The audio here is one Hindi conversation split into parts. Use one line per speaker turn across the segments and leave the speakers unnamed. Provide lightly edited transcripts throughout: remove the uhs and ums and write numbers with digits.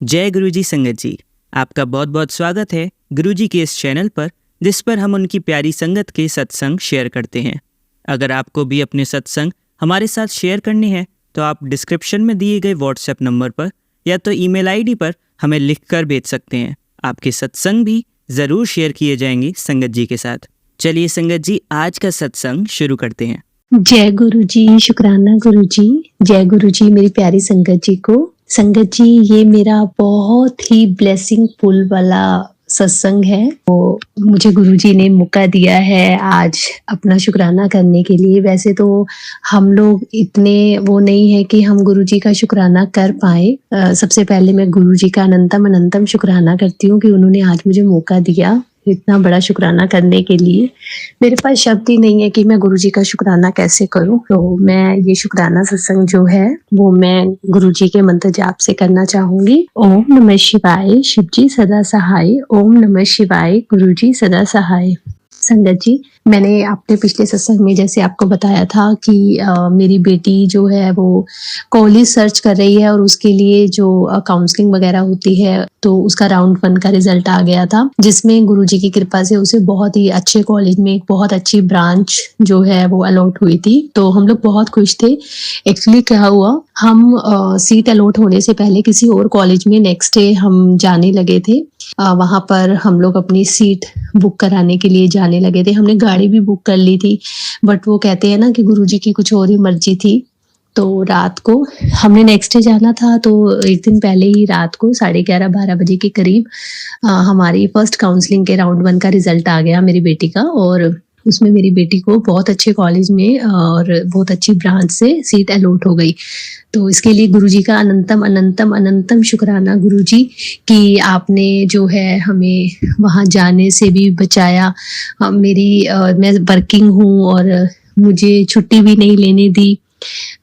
जय गुरुजी संगत जी, आपका बहुत बहुत स्वागत है गुरुजी के इस चैनल पर, जिस पर हम उनकी प्यारी संगत के सत्संग शेयर करते हैं। अगर आपको भी अपने सत्संग हमारे साथ शेयर करने हैं तो आप डिस्क्रिप्शन में दिए गए व्हाट्सएप नंबर पर या तो ईमेल आईडी पर हमें लिखकर भेज सकते हैं। आपके सत्संग भी ज़रूर शेयर किए जाएंगे संगत जी के साथ। चलिए संगत जी, आज का सत्संग शुरू करते हैं।
जय गुरु जी, शुक्राना गुरु जी। जय गुरु जी मेरी प्यारी संगत जी को। संगत जी, ये मेरा बहुत ही ब्लेसिंग फुल वाला सत्संग है। तो मुझे गुरु जी ने मौका दिया है आज अपना शुक्राना करने के लिए। वैसे तो हम लोग इतने वो नहीं है कि हम गुरु जी का शुक्राना कर पाए। सबसे पहले मैं गुरु जी का अनंतम अनंतम शुक्राना करती हूँ कि उन्होंने आज मुझे मौका दिया इतना बड़ा शुक्राना करने के लिए। मेरे पास शब्द ही नहीं है कि मैं गुरुजी का शुक्राना कैसे करूं। तो मैं ये शुक्राना सत्संग जो है वो मैं गुरुजी के मंत्र जाप से करना चाहूंगी। ओम नमः शिवाय, शिव जी सदा सहाय। ओम नमः शिवाय, गुरुजी सदा सहाय। संगत जी, मैंने अपने पिछले सत्संग में जैसे आपको बताया था कि मेरी बेटी जो है वो कॉलेज सर्च कर रही है और उसके लिए जो काउंसलिंग वगैरह होती है तो उसका राउंड 1 का रिजल्ट आ गया था, जिसमें गुरुजी की कृपा से उसे बहुत ही अच्छे कॉलेज में एक बहुत अच्छी ब्रांच जो है वो अलॉट हुई थी। तो हम लोग बहुत खुश थे। एक्चुअली क्या हुआ, हम सीट अलॉट होने से पहले किसी और कॉलेज में नेक्स्ट डे हम जाने लगे थे। वहां पर हम लोग अपनी सीट बुक कराने के लिए जाने लगे थे। हमने गाड़ी भी बुक कर ली थी, बट वो कहते हैं ना कि गुरुजी की कुछ और ही मर्जी थी। तो रात को हमने नेक्स्ट डे जाना था, तो एक दिन पहले ही रात को 11:30-12 बजे के करीब हमारी फर्स्ट काउंसलिंग के राउंड 1 का रिजल्ट आ गया मेरी बेटी का। और उसमें मेरी बेटी को बहुत अच्छे कॉलेज में और बहुत अच्छी ब्रांच से सीट अलॉट हो गई। तो इसके लिए गुरुजी का अनंतम अनंतम अनंतम शुक्राना गुरुजी कि आपने जो है हमें वहाँ जाने से भी बचाया। मैं वर्किंग हूँ और मुझे छुट्टी भी नहीं लेने दी।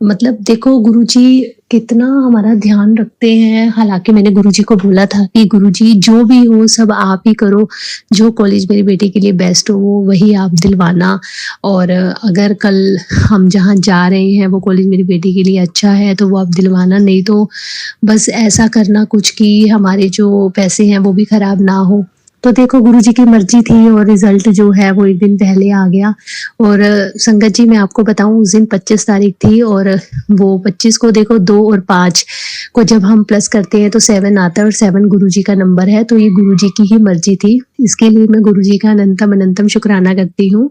मतलब देखो गुरुजी कितना हमारा ध्यान रखते हैं। हालांकि मैंने गुरुजी को बोला था कि गुरुजी जो भी हो सब आप ही करो, जो कॉलेज मेरी बेटी के लिए बेस्ट हो वो वही आप दिलवाना। और अगर कल हम जहाँ जा रहे हैं वो कॉलेज मेरी बेटी के लिए अच्छा है तो वो आप दिलवाना, नहीं तो बस ऐसा करना कुछ कि हमारे जो पैसे हैं वो भी खराब ना हो। तो देखो गुरुजी की मर्जी थी और रिजल्ट जो है वो एक दिन पहले आ गया। और संगत जी, मैं आपको बताऊं उस दिन 25 तारीख थी और वो 25 को देखो 2 और 5 को जब हम प्लस करते हैं तो 7 आता है और 7 गुरुजी का नंबर है। तो ये गुरुजी की ही मर्जी थी। इसके लिए मैं गुरुजी का अनंतम अनंतम शुक्राना करती हूँ।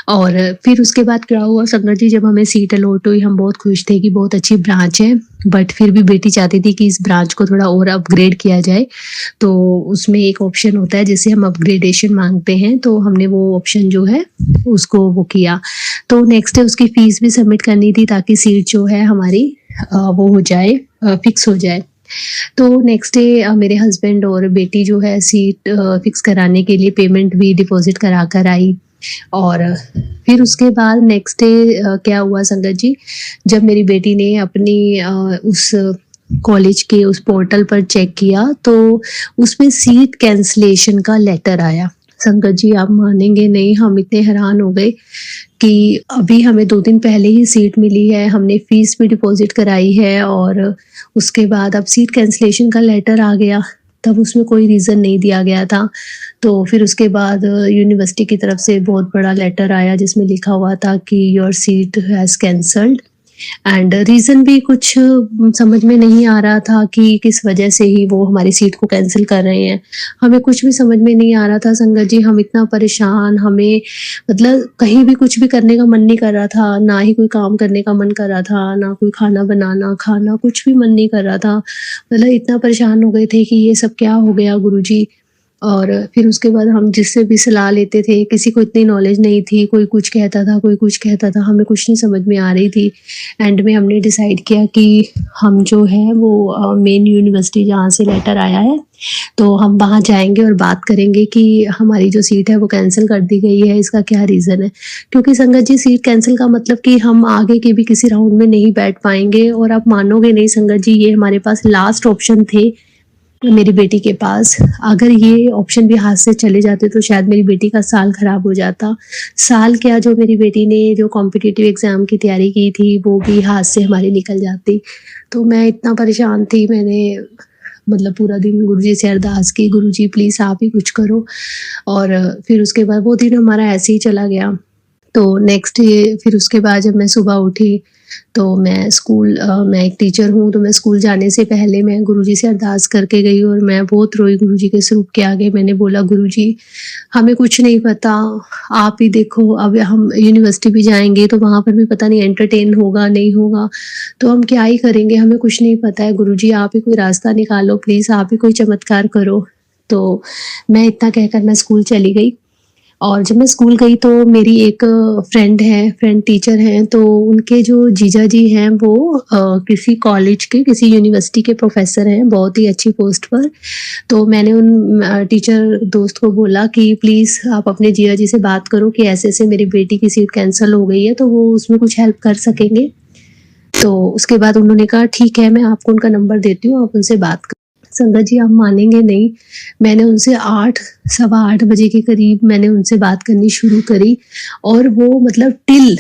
और फिर उसके बाद क्या हुआ संगत जी, जब हमें सीट अलॉट हुई हम बहुत खुश थे कि बहुत अच्छी ब्रांच है, बट फिर भी बेटी चाहती थी कि इस ब्रांच को थोड़ा और अपग्रेड किया जाए। तो उसमें एक ऑप्शन होता है जिसे हम अपग्रेडेशन मांगते हैं, तो हमने वो ऑप्शन जो है उसको वो किया। तो नेक्स्ट डे उसकी फीस भी सबमिट करनी थी ताकि सीट जो है हमारी वो हो जाए, फिक्स हो जाए। तो नेक्स्ट डे मेरे हस्बैंड और बेटी जो है सीट फिक्स कराने के लिए पेमेंट भी डिपॉजिट करा कर आई। और फिर उसके बाद नेक्स्ट डे क्या हुआ संगत जी, जब मेरी बेटी ने अपनी उस कॉलेज के उस पोर्टल पर चेक किया तो उसमें सीट कैंसलेशन का लेटर आया। संगत जी, आप मानेंगे नहीं, हम इतने हैरान हो गए कि अभी हमें 2 दिन पहले ही सीट मिली है, हमने फीस भी डिपॉजिट कराई है और उसके बाद अब सीट कैंसलेशन का लेटर आ गया। तब उसमें कोई रीज़न नहीं दिया गया था। तो फिर उसके बाद यूनिवर्सिटी की तरफ से बहुत बड़ा लेटर आया जिसमें लिखा हुआ था कि your seat has cancelled. And reason भी कुछ समझ में नहीं आ रहा था कि किस वजह से ही वो हमारी सीट को कैंसिल कर रहे हैं। हमें कुछ भी समझ में नहीं आ रहा था संगत जी। हम इतना परेशान, हमें मतलब कहीं भी कुछ भी करने का मन नहीं कर रहा था, ना ही कोई काम करने का मन कर रहा था, ना कोई खाना बनाना खाना कुछ भी मन नहीं कर रहा था। मतलब इतना परेशान हो गए थे कि ये सब क्या हो गया गुरुजी। और फिर उसके बाद हम जिससे भी सलाह लेते थे, किसी को इतनी नॉलेज नहीं थी, कोई कुछ कहता था कोई कुछ कहता था, हमें कुछ नहीं समझ में आ रही थी। एंड में हमने डिसाइड किया कि हम जो है वो मेन यूनिवर्सिटी जहाँ से लेटर आया है तो हम वहाँ जाएंगे और बात करेंगे कि हमारी जो सीट है वो कैंसिल कर दी गई है, इसका क्या रीज़न है। क्योंकि संगत जी, सीट कैंसिल का मतलब कि हम आगे के भी किसी राउंड में नहीं बैठ पाएंगे। और आप मानोगे नहीं संगत जी, ये हमारे पास लास्ट ऑप्शन थे मेरी बेटी के पास। अगर ये ऑप्शन भी हाथ से चले जाते तो शायद मेरी बेटी का साल खराब हो जाता। साल क्या, जो मेरी बेटी ने जो कॉम्पिटिटिव एग्ज़ाम की तैयारी की थी वो भी हाथ से हमारी निकल जाती। तो मैं इतना परेशान थी, मैंने मतलब पूरा दिन गुरुजी से अरदास की, गुरुजी प्लीज़ आप ही कुछ करो। और फिर उसके बाद वो दिन हमारा ऐसे ही चला गया। तो नेक्स्ट डे फिर उसके बाद जब मैं सुबह उठी तो मैं एक टीचर हूँ, तो मैं स्कूल जाने से पहले मैं गुरुजी से अरदास करके गई और मैं बहुत रोई गुरुजी के स्वरूप के आगे। मैंने बोला, गुरुजी हमें कुछ नहीं पता, आप ही देखो, अब हम यूनिवर्सिटी भी जाएँगे तो वहाँ पर भी पता नहीं एंटरटेन होगा, नहीं होगा, तो हम क्या ही करेंगे, हमें कुछ नहीं पता है। गुरुजी आप ही कोई रास्ता निकालो प्लीज़, आप ही कोई चमत्कार करो। तो मैं इतना कहकर मैं स्कूल चली गई। और जब मैं स्कूल गई तो मेरी एक फ्रेंड टीचर हैं, तो उनके जो जीजा जी हैं वो किसी कॉलेज के, किसी यूनिवर्सिटी के प्रोफ़ेसर हैं, बहुत ही अच्छी पोस्ट पर। तो मैंने उन टीचर दोस्त को बोला कि प्लीज़ आप अपने जीजा जी से बात करो कि ऐसे-ऐसे मेरी बेटी की सीट कैंसल हो गई है, तो वो उसमें कुछ हेल्प कर सकेंगे। तो उसके बाद उन्होंने कहा ठीक है, मैं आपको उनका नंबर देती हूँ, आप उनसे बात करो। संगत जी आप मानेंगे नहीं, मैंने उनसे 8 सवा 8 बजे के करीब मैंने उनसे बात करनी शुरू करी और वो मतलब टिल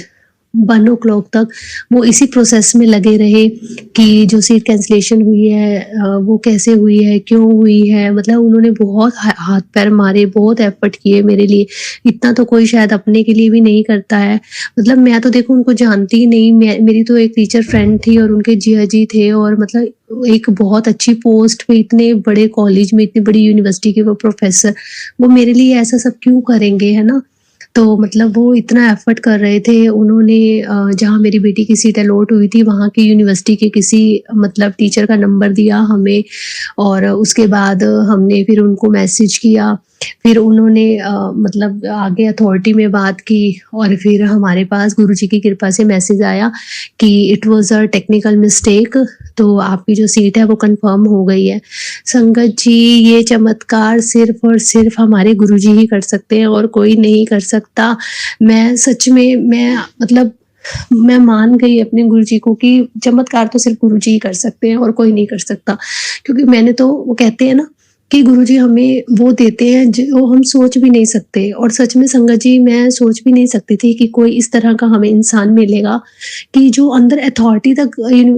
1 ओ क्लॉक तक वो इसी प्रोसेस में लगे रहे कि जो सीट कैंसलेशन हुई है वो कैसे हुई है, क्यों हुई है। मतलब उन्होंने बहुत हाथ पैर मारे, बहुत एफर्ट किए मेरे लिए। इतना तो कोई शायद अपने के लिए भी नहीं करता है। मतलब मैं तो देखो उनको जानती ही नहीं, मेरी तो एक टीचर फ्रेंड थी और उनके जीजा जी थे और मतलब एक बहुत अच्छी पोस्ट पे, इतने बड़े कॉलेज में, इतनी बड़ी यूनिवर्सिटी के वो प्रोफेसर, वो मेरे लिए ऐसा सब क्यों करेंगे, है ना। तो मतलब वो इतना एफर्ट कर रहे थे। उन्होंने जहाँ मेरी बेटी की सीट अलॉट हुई थी वहाँ की यूनिवर्सिटी के किसी मतलब टीचर का नंबर दिया हमें और उसके बाद हमने फिर उनको मैसेज किया। फिर उन्होंने मतलब आगे अथॉरिटी में बात की और फिर हमारे पास गुरुजी की कृपा से मैसेज आया कि it was a technical mistake, तो आपकी जो सीट है वो कंफर्म हो गई है। संगत जी ये चमत्कार सिर्फ़ और सिर्फ़ हमारे गुरुजी ही कर सकते हैं और कोई नहीं कर सकता। मैं सच में मैं मान गई अपने गुरुजी को कि चमत्कार तो सिर्फ़ गुरुजी ही कर सकते हैं और कोई नहीं कर सकता। क्योंकि मैंने तो, वो कहते हैं ना कि गुरुजी हमें वो देते हैं जो हम सोच भी नहीं सकते। और सच में संगत जी मैं सोच भी नहीं सकती थी कि कोई इस तरह का हमें इंसान मिलेगा कि जो अंदर अथॉरिटी तक,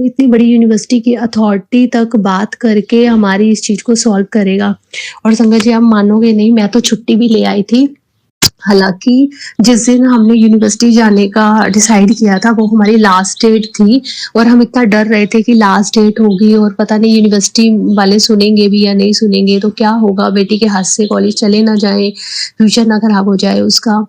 इतनी बड़ी यूनिवर्सिटी की अथॉरिटी तक बात करके हमारी इस चीज़ को सॉल्व करेगा। और संगत जी आप मानोगे नहीं, मैं तो छुट्टी भी ले आई थी। हालाँकि जिस दिन हमने यूनिवर्सिटी जाने का डिसाइड किया था वो हमारी लास्ट डेट थी और हम इतना डर रहे थे कि लास्ट डेट होगी और पता नहीं यूनिवर्सिटी वाले सुनेंगे भी या नहीं सुनेंगे, तो क्या होगा, बेटी के हाथ से कॉलेज चले ना जाए, फ्यूचर ना खराब हो जाए उसका।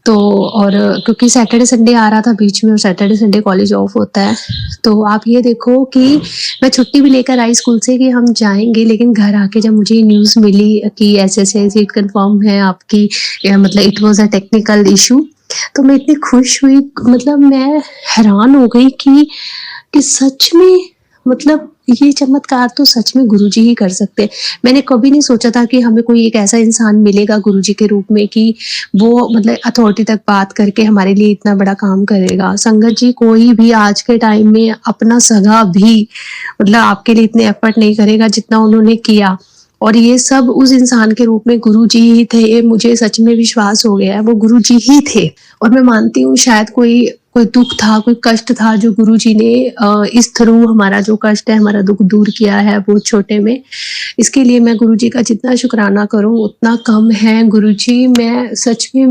तो और क्योंकि सैटरडे संडे आ रहा था बीच में और सैटरडे संडे कॉलेज ऑफ होता है, तो आप ये देखो कि मैं छुट्टी भी लेकर आई स्कूल से कि हम जाएँगे, लेकिन घर आके जब मुझे न्यूज़ मिली कि ऐसे-ऐसे सीट कन्फर्म है आपकी, मतलब it was a technical issue, तो मैं इतनी खुश हुई, मतलब मैं हैरान हो गई कि सच में, मतलब ये चमत्कार तो सच में गुरुजी ही कर सकते हैं। मैंने कभी नहीं सोचा था कि हमें कोई एक ऐसा इंसान मिलेगा गुरुजी के रूप में कि वो मतलब अथॉरिटी तक बात करके हमारे लिए इतना बड़ा काम करेगा। संगत जी कोई भी आज के टाइम में अपना सगा भी मतलब आपके लिए इतने एफर्ट नहीं करेगा जितना उन्होंने किया। और ये सब उस इंसान के रूप में गुरुजी ही थे, मुझे सच में विश्वास हो गया है, वो गुरुजी ही थे। और मैं मानती हूँ शायद कोई दुःख था, कोई कष्ट था जो गुरुजी ने इस थ्रू हमारा जो कष्ट है, हमारा दुःख दूर किया है बहुत छोटे में। इसके लिए मैं गुरुजी का जितना शुक्राना करूँ उतना कम है। गुरुजी मैं सच में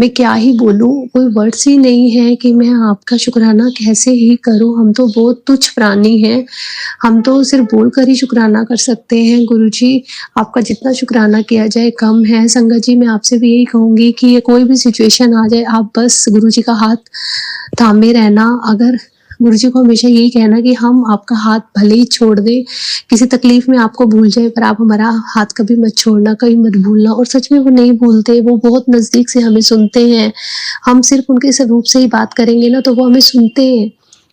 मैं क्या ही बोलूँ, कोई वर्ड्स ही नहीं है कि मैं आपका शुक्राना कैसे ही करूँ। हम तो बहुत तुच्छ प्राणी हैं, हम तो सिर्फ बोलकर ही शुक्राना कर सकते हैं। गुरुजी आपका जितना शुक्राना किया जाए कम है। संगत जी मैं आपसे भी यही कहूँगी कि ये कोई भी सिचुएशन आ जाए, आप बस गुरुजी का हाथ थामे रहना। अगर गुरुजी को हमेशा यही कहना कि हम आपका हाथ भले ही छोड़ दें, किसी तकलीफ में आपको भूल जाए, पर आप हमारा हाथ कभी मत छोड़ना, कभी मत भूलना। और सच में वो नहीं भूलते, वो बहुत नज़दीक से हमें सुनते हैं। हम सिर्फ उनके स्वरूप से ही बात करेंगे ना तो वो हमें सुनते हैं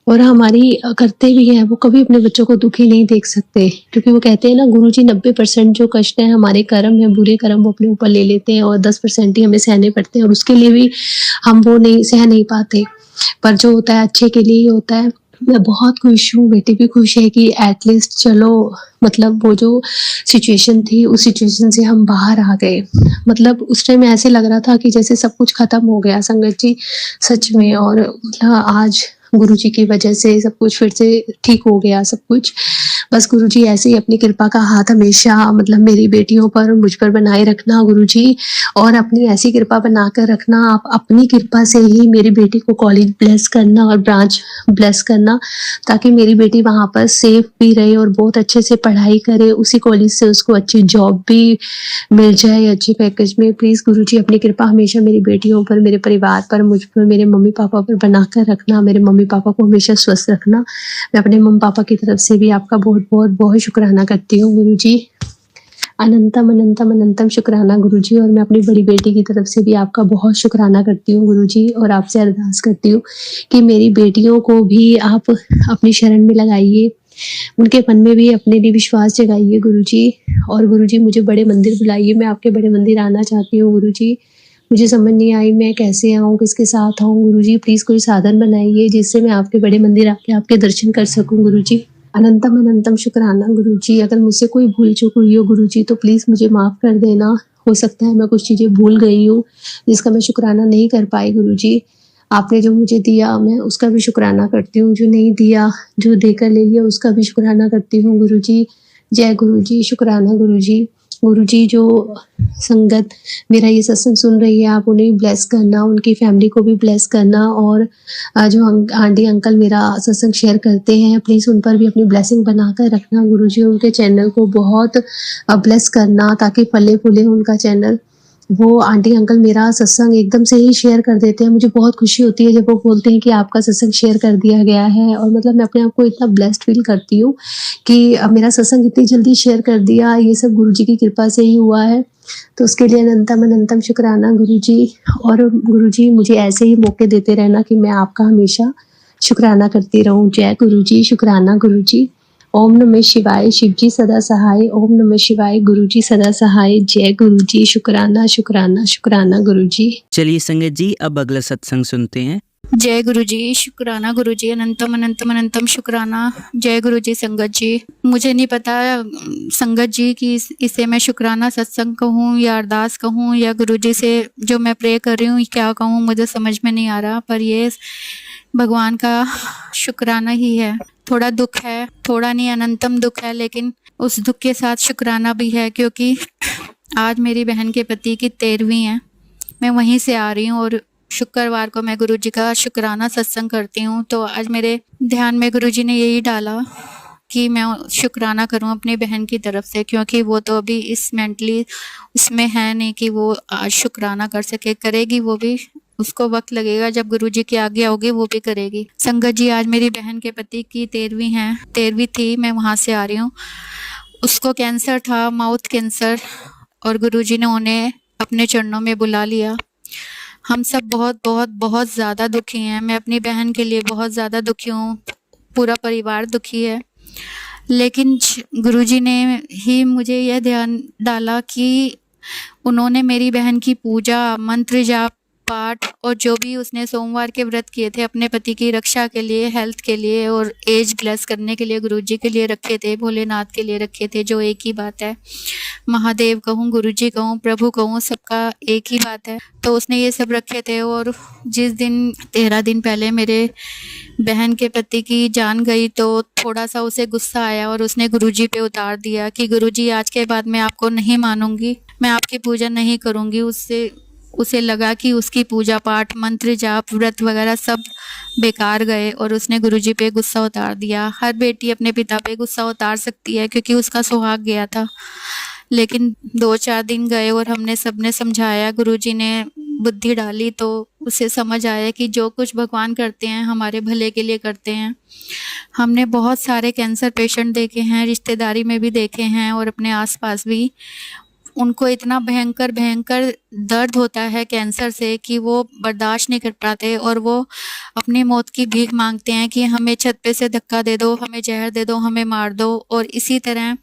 और हमारी करते भी हैं। वो कभी अपने बच्चों को दुखी नहीं देख सकते, क्योंकि वो कहते हैं ना, गुरुजी 90% जो कष्ट है हमारे कर्म है, बुरे कर्म वो अपने ऊपर ले लेते हैं और 10% ही हमें सहने पड़ते हैं और उसके लिए भी हम वो नहीं सह नहीं पाते। पर जो होता है अच्छे के लिए ही होता है। मैं बहुत खुश हूँ, बेटी भी खुश है कि एटलीस्ट चलो मतलब वो जो सिचुएशन थी उस सिचुएशन से हम बाहर आ गए। मतलब उस टाइम ऐसे लग रहा था कि जैसे सब कुछ खत्म हो गया संगत जी, सच में। और मतलब आज गुरुजी की वजह से सब कुछ फिर से ठीक हो गया सब कुछ। बस गुरुजी ऐसे ही अपनी कृपा का हाथ हमेशा मतलब मेरी बेटियों पर, मुझ पर बनाए रखना गुरुजी, और अपनी ऐसी कृपा बनाकर रखना। आप अपनी कृपा से ही मेरी बेटी को कॉलेज ब्लेस करना और ब्रांच ब्लेस करना, ताकि मेरी बेटी वहाँ पर सेफ भी रहे और बहुत अच्छे से पढ़ाई करे। उसी कॉलेज से उसको अच्छी जॉब भी मिल जाए अच्छे पैकेज में। प्लीज़ गुरुजी अपनी कृपा हमेशा मेरी बेटियों पर, मेरे परिवार पर, मुझ पर, मेरे मम्मी पापा पर बनाकर रखना। मेरे मम्मी पापा को हमेशा स्वस्थ रखना। मैं अपने मम्मी पापा की तरफ से भी आपका बहुत बहुत बहुत शुक्राना करती हूँ गुरुजी। अनंतम अनंतम अनंतम शुक्राना गुरुजी। और मैं अपनी बड़ी बेटी की तरफ से भी आपका बहुत शुक्राना करती हूँ गुरुजी, और आपसे अरदास करती हूँ कि मेरी बेटियों को भी आप अपनी शरण में लगाइए, उनके मन में भी अपने लिए विश्वास जगाइए गुरुजी। और गुरुजी मुझे बड़े मंदिर बुलाइए, मैं आपके बड़े मंदिर आना चाहती हूँ गुरुजी। मुझे समझ नहीं आई मैं कैसे आऊँ, किसके साथ आऊँ गुरुजी। प्लीज़ कोई साधन बनाइए जिससे मैं आपके बड़े मंदिर आके आपके दर्शन कर सकूँ गुरुजी। अनंतम अनंतम शुक्राना गुरुजी। अगर मुझसे कोई भूल चूक हुई हो गुरुजी तो प्लीज़ मुझे माफ़ कर देना। हो सकता है मैं कुछ चीज़ें भूल गई हूँ जिसका मैं शुक्राना नहीं कर पाई गुरुजी। आपने जो मुझे दिया मैं उसका भी शुक्राना करती हूँ, जो नहीं दिया, जो देकर ले लिया उसका भी शुक्राना करती हूँ गुरुजी। जय गुरुजी, शुक्राना गुरुजी। गुरुजी जो संगत मेरा ये सत्संग सुन रही है आप उन्हें भी ब्लेस करना, उनकी फैमिली को भी ब्लेस करना, और जो आंटी अंकल मेरा सत्संग शेयर करते हैं प्लीज़ उन पर भी अपनी ब्लेसिंग बनाकर रखना गुरुजी। उनके चैनल को बहुत ब्लेस करना ताकि फले फूले उनका चैनल। वो आंटी अंकल मेरा सत्संग एकदम से ही शेयर कर देते हैं। मुझे बहुत खुशी होती है जब वो बोलते हैं कि आपका सत्संग शेयर कर दिया गया है, और मतलब मैं अपने आप को इतना ब्लेस्ड फील करती हूँ कि अब मेरा सत्संग इतनी जल्दी शेयर कर दिया, ये सब गुरुजी की कृपा से ही हुआ है। तो उसके लिए अनंतम अनंतम शुक्राना गुरुजी। और गुरुजी मुझे ऐसे ही मौके देते रहना कि मैं आपका हमेशा शुक्राना करती रहूं। जय गुरुजी, शुक्राना गुरुजी। ओम नमः शिवाय, शिवजी सदा सहाय। ओम नमः शिवाय, गुरुजी सदा सहाय। जय गुरुजी, शुक्राना शुक्राना शुक्राना गुरुजी।
चलिए संगत जी, अब अगला सत्संग सुनते हैं।
जय गुरुजी, शुक्राना गुरुजी। अनंतम अनंतम अनंतम शुक्राना। जय गुरुजी। संगत जी, मुझे नहीं पता संगत जी कि इसे मैं शुक्राना सत्संग कहूँ या अरदास कहूँ या गुरुजी से जो मैं प्रे कर रही हूँ क्या कहूँ, मुझे समझ में नहीं आ रहा। पर ये भगवान का शुक्राना ही है। थोड़ा दुख है, थोड़ा नहीं अनंतम दुख है, लेकिन उस दुख के साथ शुक्राना भी है, क्योंकि आज मेरी बहन के पति की 13वीं है। मैं वहीं से आ रही हूँ और शुक्रवार को मैं गुरुजी का शुक्राना सत्संग करती हूँ। तो आज मेरे ध्यान में गुरुजी ने यही डाला कि मैं शुक्राना करूँ अपनी बहन की तरफ से, क्योंकि वो तो अभी इस मेंटली उसमें है नहीं कि वो आज शुक्राना कर सके। करेगी वो भी, उसको वक्त लगेगा, जब गुरुजी की आज्ञा होगी वो भी करेगी। संगत जी, आज मेरी बहन के पति की 13वीं है, 13वीं थी, मैं वहाँ से आ रही हूँ। उसको कैंसर था, माउथ कैंसर, और गुरुजी ने उन्हें अपने चरणों में बुला लिया। हम सब बहुत बहुत बहुत ज़्यादा दुखी हैं। मैं अपनी बहन के लिए बहुत ज़्यादा दुखी हूँ, पूरा परिवार दुखी है। लेकिन गुरुजी ने ही मुझे यह ध्यान डाला कि उन्होंने मेरी बहन की पूजा, मंत्र जाप, पाठ और जो भी उसने सोमवार के व्रत किए थे अपने पति की रक्षा के लिए, हेल्थ के लिए और एज ब्लेस करने के लिए गुरुजी के लिए रखे थे, भोलेनाथ के लिए रखे थे, जो एक ही बात है। महादेव कहूँ, गुरुजी कहूँ, प्रभु कहूँ, सबका एक ही बात है। तो उसने ये सब रखे थे। और जिस दिन 13 दिन पहले मेरे बहन के पति की जान गई तो थोड़ा सा उसे गुस्सा आया और उसने गुरुजी पे उतार दिया कि गुरुजी आज के बाद मैं आपको नहीं मानूंगी, मैं आपकी पूजा नहीं करूंगी। उसे लगा कि उसकी पूजा पाठ, मंत्र जाप, व्रत वगैरह सब बेकार गए और उसने गुरुजी पे गुस्सा उतार दिया। हर बेटी अपने पिता पे गुस्सा उतार सकती है क्योंकि उसका सुहाग गया था। लेकिन 2-4 दिन गए और हमने सबने समझाया, गुरुजी ने बुद्धि डाली तो उसे समझ आया कि जो कुछ भगवान करते हैं हमारे भले के लिए करते हैं। हमने बहुत सारे कैंसर पेशेंट देखे हैं, रिश्तेदारी में भी देखे हैं और अपने आसपास भी। उनको इतना भयंकर भयंकर दर्द होता है कैंसर से कि वो बर्दाश्त नहीं कर पाते और वो अपनी मौत की भीख मांगते हैं कि हमें छत पे से धक्का दे दो, हमें जहर दे दो, हमें मार दो। और इसी तरह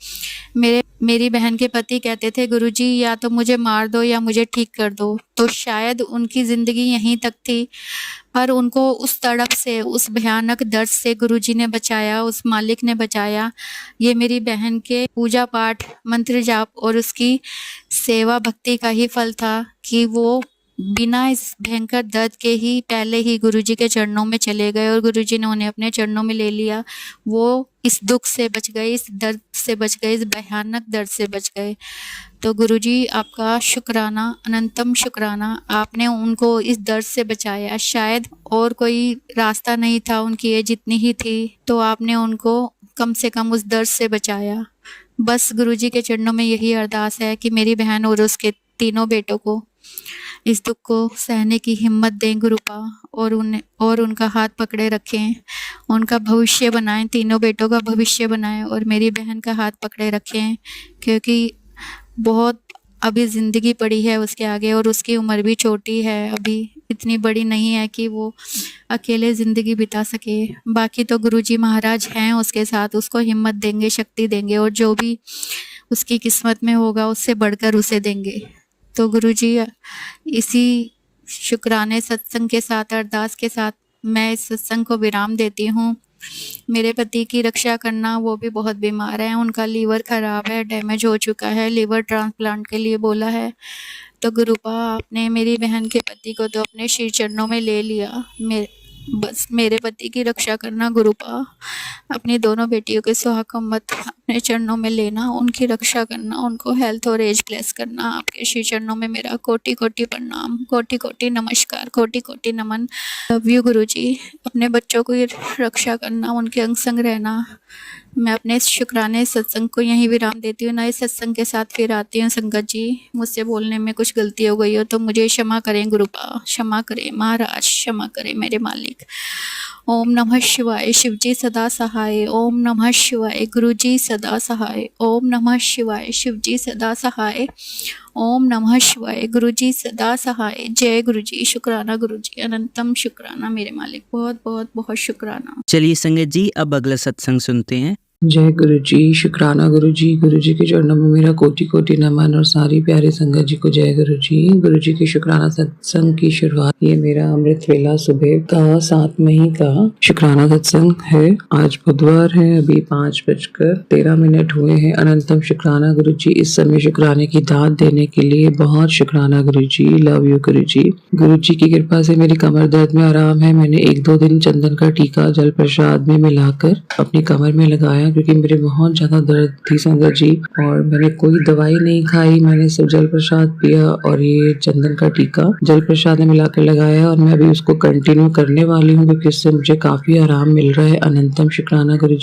मेरी बहन के पति कहते थे, गुरुजी या तो मुझे मार दो या मुझे ठीक कर दो। तो शायद उनकी ज़िंदगी यहीं तक थी, पर उनको उस तड़प से, उस भयानक दर्द से गुरुजी ने बचाया, उस मालिक ने बचाया। ये मेरी बहन के पूजा पाठ, मंत्र जाप और उसकी सेवा भक्ति का ही फल था कि वो बिना इस भयंकर दर्द के ही पहले ही गुरुजी के चरणों में चले गए और गुरुजी ने उन्हें अपने चरणों में ले लिया। वो इस दुख से बच गए, इस दर्द से बच गए, इस भयानक दर्द से बच गए। तो गुरुजी आपका शुक्राना, अनंतम शुक्राना, आपने उनको इस दर्द से बचाया। शायद और कोई रास्ता नहीं था, उनकी एज जितनी ही थी, तो आपने उनको कम से कम उस दर्द से बचाया। बस गुरुजी के चरणों में यही अरदास है कि मेरी बहन और उसके तीनों बेटों को इस दुख को सहने की हिम्मत दें गुरुपा, और उनका हाथ पकड़े रखें, उनका भविष्य बनाएं, तीनों बेटों का भविष्य बनाएं और मेरी बहन का हाथ पकड़े रखें, क्योंकि बहुत अभी ज़िंदगी पड़ी है उसके आगे और उसकी उम्र भी छोटी है, अभी इतनी बड़ी नहीं है कि वो अकेले ज़िंदगी बिता सके। बाकी तो गुरुजी महाराज हैं उसके साथ, उसको हिम्मत देंगे, शक्ति देंगे और जो भी उसकी किस्मत में होगा उससे बढ़कर उसे देंगे। तो गुरुजी इसी शुक्राने सत्संग के साथ, अरदास के साथ मैं इस सत्संग को विराम देती हूँ। मेरे पति की रक्षा करना, वो भी बहुत बीमार हैं, उनका लीवर ख़राब है, डैमेज हो चुका है, लीवर ट्रांसप्लांट के लिए बोला है। तो गुरुपा आपने मेरी बहन के पति को तो अपने श्री चरणों में ले लिया, बस मेरे पति की रक्षा करना गुरुपा, अपनी दोनों बेटियों के सुहाग को मत अपने चरणों में लेना, उनकी रक्षा करना, उनको हेल्थ और एज ब्लेस करना। आपके श्री चरणों में मेरा कोटि कोटि प्रणाम, कोटि कोटि नमस्कार, कोटि कोटि नमन। लव यू गुरुजी। अपने बच्चों की रक्षा करना, उनके अंग संग रहना। मैं अपने इस शुक्राने सत्संग को यहीं विराम देती हूँ। नए सत्संग के साथ फिर आती हूँ। संगत जी, मुझसे बोलने में कुछ गलती हो गई हो तो मुझे क्षमा करें गुरुपा, क्षमा करें महाराज, क्षमा करें मेरे मालिक। ओम नमः शिवाय, शिवजी सदा सहाय। ओम नमः शिवाय, गुरुजी सदा सहाय। ओम नमः शिवाय, शिवजी सदा सहाय। ओम नमः शिवाय, गुरुजी सदा सहाय। जय गुरुजी। शुक्राना गुरुजी, अनंतम शुक्राना मेरे मालिक, बहुत बहुत बहुत शुक्राना।
चलिए संगत जी, अब अगला सत्संग सुनते हैं।
जय गुरु जी, शुक्राना गुरु जी के चरणों में मेरा कोटि कोटि नमन और सारी प्यारे संगत जी को जय गुरु जी के शुक्राना सत्संग की शुरुआत ये मेरा अमृत वेला सुबह का 7 मई का शुक्राना सत्संग है। आज बुधवार है, अभी 5:13 हुए हैं। अनंतम शुक्राना गुरु जी, इस समय शुक्राने की दात देने के लिए बहुत शुक्राना गुरु जी। लव यू गुरु जी की कृपा से मेरी कमर दर्द में आराम है। मैंने 1-2 दिन चंदन का टीका जल प्रसाद में मिलाकर अपनी कमर में लगाया, क्योंकि मेरे बहुत ज्यादा दर्द थी संगत जी, और मैंने कोई दवाई नहीं खाई, मैंने सिर्फ जल प्रसाद पिया और ये चंदन का टीका जल प्रसाद में मिलाकर लगाया, और मैं अभी उसको कंटिन्यू करने वाली हूँ क्योंकि इससे मुझे काफी आराम मिल रहा है। अनंतम शुक्राना गुरु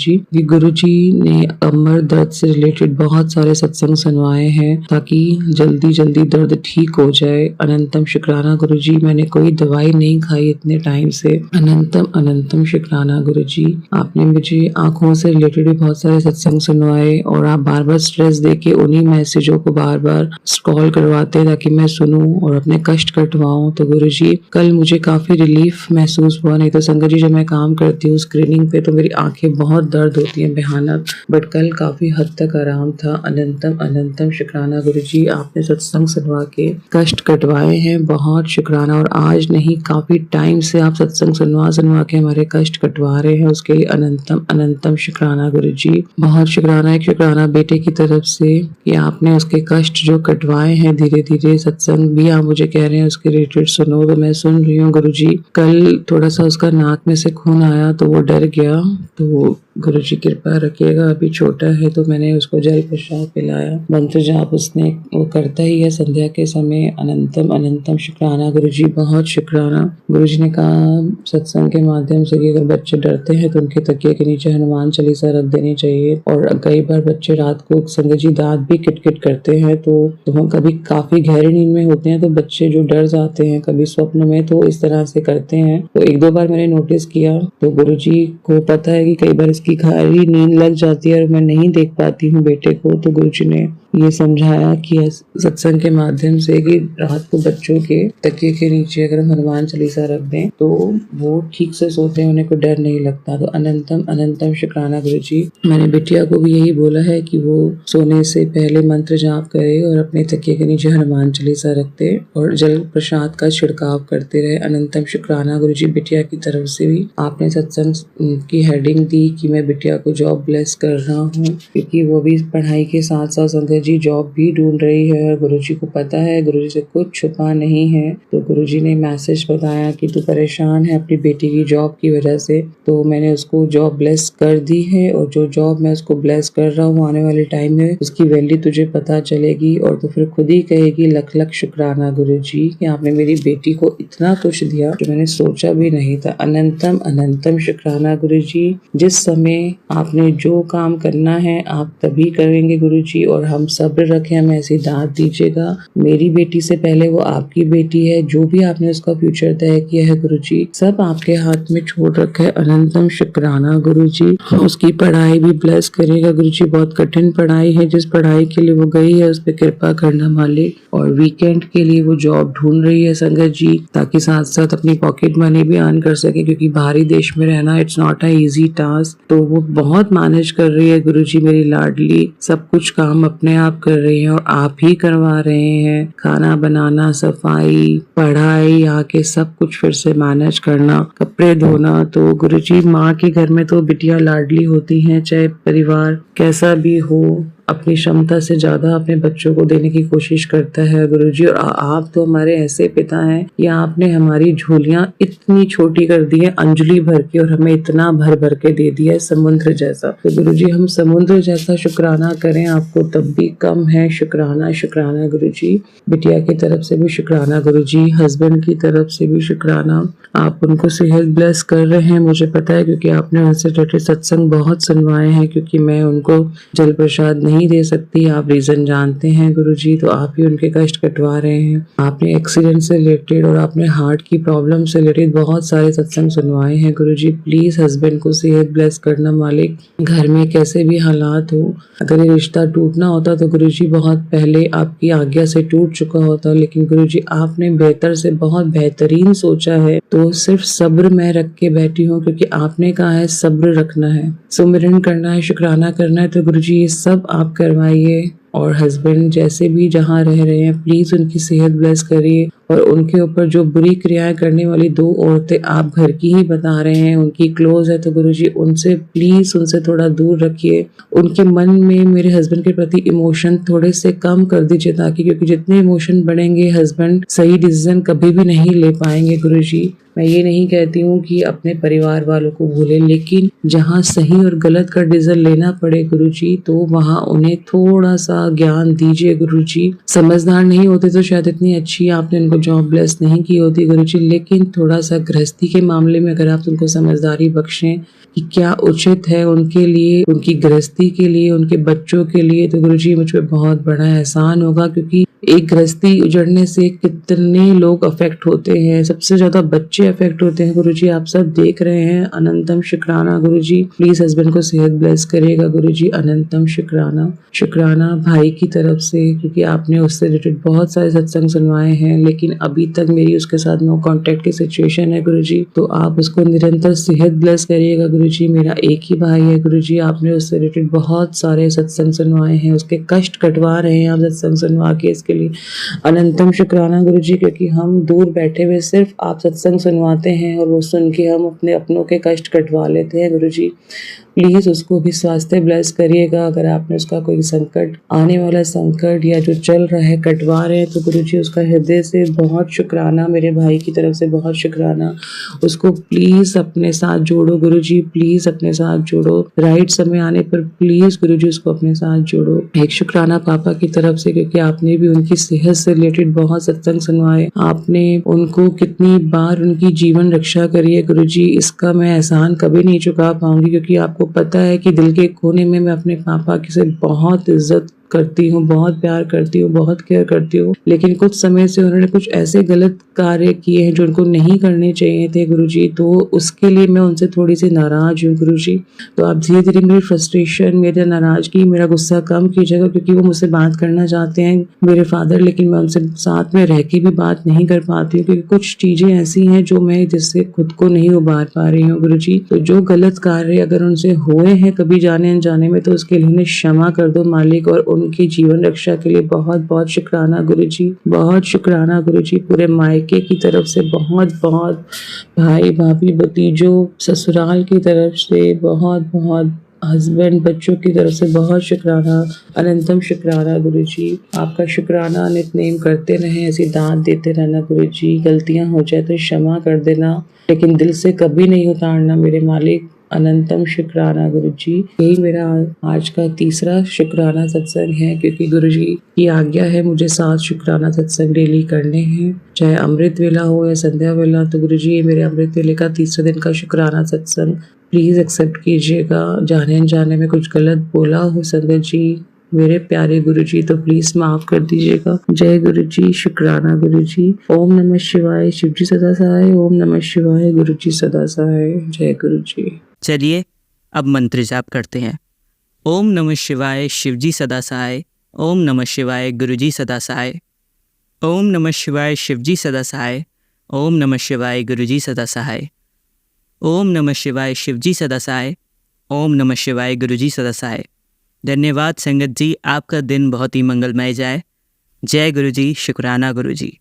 जी ने कमर दर्द से रिलेटेड बहुत सारे सत्संग सुनवाए हैं ताकि जल्दी जल्दी दर्द ठीक हो जाए। अनंतम शुक्राना गुरु जी, मैंने कोई दवाई नहीं खाई इतने टाइम से। अनंतम शुक्राना गुरु जी, आपने मुझे आंखों से रिलेटेड बहुत सारे सत्संग सुनवाए और आप बार बार स्ट्रेस देके उन्हीं मैसेजों को बार बार स्क्रॉल करवाते हैं ताकि मैं सुनूं और अपने कष्ट कटवाऊं। तो गुरुजी, कल मुझे काफी रिलीफ महसूस हुआ। नहीं तो संगत जी, जब मैं काम करती हूँ स्क्रीनिंग पे तो मेरी आंखें बहुत दर्द होती हैं भयानक, बट कल काफी हद तक आराम था। अनंतम शुक्राना गुरुजी, आपने सत्संग सुनवा के कष्ट कटवाए हैं, बहुत शुक्राना। और आज नहीं, काफी टाइम से आप सत्संग सुनवा के हमारे कष्ट कटवा रहे हैं, उसके लिए अनंतम शुक्राना गुरुजी। बहुत शुक्राना। एक शुक्राना बेटे की तरफ से कि आपने उसके कष्ट जो कटवाए हैं, धीरे धीरे सत्संग भी आप मुझे कह रहे हैं उसके रिलेटेड सुनो, तो मैं सुन रही हूँ गुरुजी। कल थोड़ा सा उसका नाक में से खून आया तो वो डर गया, तो गुरुजी कृपा रखिएगा। अभी छोटा है तो मैंने उसको जल प्रसाद पिलाया, मंत्र जाप उसने वो करता ही है संध्या के समय। अनंतम शुक्राना गुरुजी, बहुत शुक्राना। गुरुजी ने कहा सत्संग के माध्यम से कि अगर बच्चे डरते हैं तो उनके तकिए के नीचे हनुमान चालीसा रख देनी चाहिए। और कई बार बच्चे रात को संगत जी दांत भी किटकिट करते हैं, तो हम कभी काफी गहरी नींद में होते हैं तो बच्चे जो डर जाते हैं कभी स्वप्न में, तो इस तरह से करते हैं। तो 1-2 बार मैंने नोटिस किया, तो गुरुजी को पता है कि कई बार की गहरी नींद लग जाती है और मैं नहीं देख पाती हूँ बेटे को। तो गुरुजी ने ये समझाया कि सत्संग के माध्यम से कि रात को बच्चों के तकिए के नीचे अगर हम हनुमान चालीसा रख दें तो वो ठीक से सोते हैं, उन्हें कोई डर नहीं लगता। तो अनंतम शुक्राना गुरुजी। मैंने बिटिया को भी यही बोला है कि वो सोने से पहले मंत्र जाप करे और अपने तकिए के नीचे हनुमान चालीसा रखते और जल प्रसाद का छिड़काव करते रहे। अनंतम शुक्राना गुरुजी। बिटिया की तरफ से भी आपने सत्संग की हेडिंग दी कि मैं बिटिया को जॉब ब्लेस कर रहा हूँ, क्योंकि वो भी पढ़ाई के साथ साथ संगत जी जॉब भी ढूंढ रही है और गुरुजी को पता है, गुरुजी से कुछ छुपा नहीं है। तो गुरुजी ने मैसेज बताया कि तू परेशान है अपनी बेटी की जॉब की वजह से, तो मैंने उसको जॉब ब्लेस कर दी है और जो जॉब मैं उसको ब्लेस कर रहा हूँ आने वाले टाइम में उसकी वैल्यू तुझे पता चलेगी और तो फिर खुद ही कहेगी लख लख शुक्राना गुरुजी कि आपने मेरी बेटी को इतना कुछ दिया जो मैंने सोचा भी नहीं था। अनंतम अनंतम शुक्राना गुरुजी। जिस समय आपने जो काम करना है आप तभी करेंगे गुरुजी, और हम सब्र रखें, हमें ऐसी दाद दीजिएगा। मेरी बेटी से पहले वो आपकी बेटी है, जो भी आपने उसका फ्यूचर तय किया है गुरुजी सब आपके हाथ में छोड़ रखा है। अनंतम शुक्राना गुरुजी। उसकी पढ़ाई भी ब्लेस करिएगा गुरुजी। बहुत कठिन पढ़ाई है, जिस पढ़ाई के लिए वो गई है उस पर कृपा करना मालिक। और वीकेंड के लिए वो जॉब ढूंढ रही है संगत जी, ताकि साथ साथ अपनी पॉकेट मनी भी अर्न कर सके, क्योंकि बाहरी देश में रहना it's not a easy task. तो वो बहुत मैनेज कर रही है गुरुजी मेरी लाडली, सब कुछ काम अपने आप कर रही है और आप ही करवा रहे हैं। खाना बनाना, सफाई, पढ़ाई, आके सब कुछ फिर से मैनेज करना, कपड़े धोना। तो गुरुजी माँ के घर में तो बिटिया लाडली होती हैं, चाहे परिवार कैसा भी हो, अपनी क्षमता से ज्यादा अपने बच्चों को देने की कोशिश करता है गुरुजी। और आप तो हमारे ऐसे पिता हैं कि आपने हमारी झोलियां इतनी छोटी कर दी है अंजलि भर के, और हमें इतना भर भर के दे दिया है समुद्र जैसा। तो गुरुजी हम समुद्र जैसा शुक्राना करें आपको तब भी कम है। शुक्राना शुक्राना गुरुजी। बिटिया की तरफ से भी शुक्राना गुरुजी, हस्बैंड की तरफ से भी शुक्राना। आप उनको सेहत ब्लेस कर रहे हैं, मुझे पता है, क्योंकि आपने उनसे रिलेटेड सत्संग बहुत सुनवाए हैं। क्योंकि मैं उनको जल प्रसाद नहीं दे सकती, आप रीजन जानते हैं गुरुजी, तो आप ही उनके कष्ट कटवा रहे हैं। आपने एक्सीडेंट से रिलेटेड और आपने हार्ट की प्रॉब्लम से रिलेटेड बहुत सारे सत्संग सुनवाए हैं गुरुजी। प्लीज हस्बैंड को सेहत ब्लेस करना मालिक। घर में कैसे भी हालात हो, अगर ये रिश्ता टूटना होता तो गुरुजी बहुत पहले आपकी आज्ञा से टूट चुका होता, लेकिन गुरुजी आपने बेहतर से बहुत बेहतरीन सोचा है। तो सिर्फ सब्र मैं रख के बैठी हूँ, क्योंकि आपने कहा है सब्र रखना है, सुमिरन करना है, शुक्राना करना है। तो गुरुजी ये सब आप करवाइए। और हस्बैंड जैसे भी जहाँ रह रहे हैं प्लीज उनकी सेहत ब्लेस करिए। और उनके ऊपर जो बुरी क्रियाएं करने वाली 2 औरतें आप घर की ही बता रहे हैं, उनकी क्लोज है, तो गुरुजी उनसे प्लीज उनसे थोड़ा दूर रखिए। उनके मन में मेरे हस्बैंड के प्रति इमोशन थोड़े से कम कर दीजिए, ताकि क्योंकि जितने इमोशन बढ़ेंगे हस्बैंड सही डिसीजन कभी भी नहीं ले पाएंगे गुरुजी। मैं ये नहीं कहती हूँ कि अपने परिवार वालों को भूले, लेकिन जहाँ सही और गलत का डिसीजन लेना पड़े गुरुजी तो वहाँ उन्हें थोड़ा सा ज्ञान दीजिए गुरुजी। समझदार नहीं होते तो शायद इतनी अच्छी आपने उनको जॉब ब्लेस नहीं की होती गुरुजी, लेकिन थोड़ा सा गृहस्थी के मामले में अगर आप उनको समझदारी बख्शें कि क्या उचित है उनके लिए, उनकी गृहस्थी के लिए, उनके बच्चों के लिए, तो गुरुजी मुझ पे बहुत बड़ा एहसान होगा। क्योंकि एक गृहस्थी उजड़ने से कितने लोग अफेक्ट होते हैं, सबसे ज्यादा बच्चे अफेक्ट होते हैं गुरुजी, आप सब देख रहे हैं। अनंतम शुक्राना गुरुजी। प्लीज हस्बैंड को सेहत ब्लेस करिएगा गुरुजी। अनंतम शुक्राना। शुक्राना भाई की तरफ से, क्योंकि आपने उससे रिलेटेड बहुत सारे सत्संग सुनवाए हैं, लेकिन अभी तक मेरी उसके साथ नो कांटेक्ट की सिचुएशन है गुरुजी, तो आप उसको निरंतर सेहत ब्लेस करिएगा गुरुजी। मेरा एक ही भाई है गुरुजी, आपने उससे रिलेटेड बहुत सारे सत्संग सुनवाए हैं, उसके कष्ट कटवा रहे हैं आप सत्संग सुनवा के, इसके लिए अनंतम शुक्राना गुरुजी। क्योंकि हम दूर बैठे हुए सिर्फ आप सत्संग सुनवाते हैं और वो सुन के हम अपने अपनों के कष्ट कटवा लेते हैं गुरुजी। प्लीज उसको भी स्वास्थ्य ब्लेस करिएगा। अगर आपने उसका कोई संकट, आने वाला संकट या जो चल रहा है कटवा रहे हैं, तो गुरुजी उसका हृदय से बहुत शुक्राना, मेरे भाई की तरफ से बहुत शुक्राना। उसको प्लीज अपने साथ जोड़ो गुरुजी, प्लीज अपने साथ जोड़ो। राइट समय आने पर प्लीज गुरुजी उसको अपने साथ जोड़ो। एक शुक्राना पापा की तरफ से, क्योंकि आपने भी उनकी सेहत से रिलेटेड बहुत सत्संग सुनवाए, आपने उनको कितनी बार उनकी जीवन रक्षा करी है गुरुजी, इसका मैं एहसान कभी नहीं चुका पाऊंगी। क्योंकि आपको पता है कि दिल के कोने में मैं अपने पापा की से बहुत इज्जत करती हूँ, बहुत प्यार करती हूँ, बहुत केयर करती हूँ, लेकिन कुछ समय से उन्होंने कुछ ऐसे गलत कार्य किए हैं जो उनको नहीं करने चाहिए थे गुरुजी, तो उसके लिए मैं उनसे थोड़ी सी नाराज हूँ गुरुजी। तो आप धीरे धीरे मेरी फ्रस्ट्रेशन, मेरी नाराजगी, मेरा गुस्सा कम कीजिएगा, क्योंकि वो मुझसे बात करना चाहते हैं मेरे फादर, लेकिन मैं उनसे साथ में रह के भी बात नहीं कर पाती हूँ, क्योंकि कुछ चीजें ऐसी हैं जो मैं जिससे खुद को नहीं उबार पा रही हूँ गुरुजी। तो जो गलत कार्य अगर उनसे हुए हैं कभी जाने अनजाने में, तो उसके लिए उन्हें क्षमा कर दो मालिक, और उनकी जीवन रक्षा के लिए बहुत बहुत शुक्राना गुरुजी, बहुत शुक्राना गुरुजी। पूरे मायके की तरफ से बहुत बहुत, भाई भाभी भतीजों ससुराल की तरफ से बहुत बहुत, हस्बैंड बच्चों की तरफ से बहुत शुक्राना, अनंतम शुक्राना गुरुजी। आपका शुक्राना नित्य करते रहें, ऐसी दान देते रहना गुरुजी। गलतियां हो जाए तो क्षमा कर देना, लेकिन दिल से कभी नहीं उतारना मेरे मालिक। अनंतम शुक्राना गुरुजी। यही मेरा आज का तीसरा शुक्राना सत्संग है, क्योंकि गुरुजी की आज्ञा है मुझे 7 शुक्राना सत्संग डेली करने हैं, चाहे अमृत वेला हो या संध्या वेला। तो गुरुजी ये मेरे अमृत वेले का तीसरे दिन का शुक्राना सत्संग प्लीज एक्सेप्ट कीजिएगा। जाने अनजाने में कुछ गलत बोला हो संगत जी, मेरे प्यारे गुरुजी, तो प्लीज माफ कर दीजिएगा। जय गुरुजी, शुक्राना गुरुजी। ओम नमः शिवाय, शिवजी सदा सहाय। ओम नमः शिवाय, गुरुजी सदा सहाय। जय गुरुजी।
चलिए अब मंत्र जाप करते हैं। ओम नमः शिवाय, शिवजी सदा सहाय। ओम नमः शिवाय, गुरुजी सदा सहाय। ओम नमः शिवाय, शिवजी सदा सहाय। ओम नमः शिवाय, गुरुजी सदा सहाय। ओम नमः शिवाय, शिवजी सदा सहाय। ओम नमः शिवाय, गुरुजी सदा सहाय। धन्यवाद संगत जी, आपका दिन बहुत ही मंगलमय जाए। जय गुरुजी, शुक्राना गुरुजी।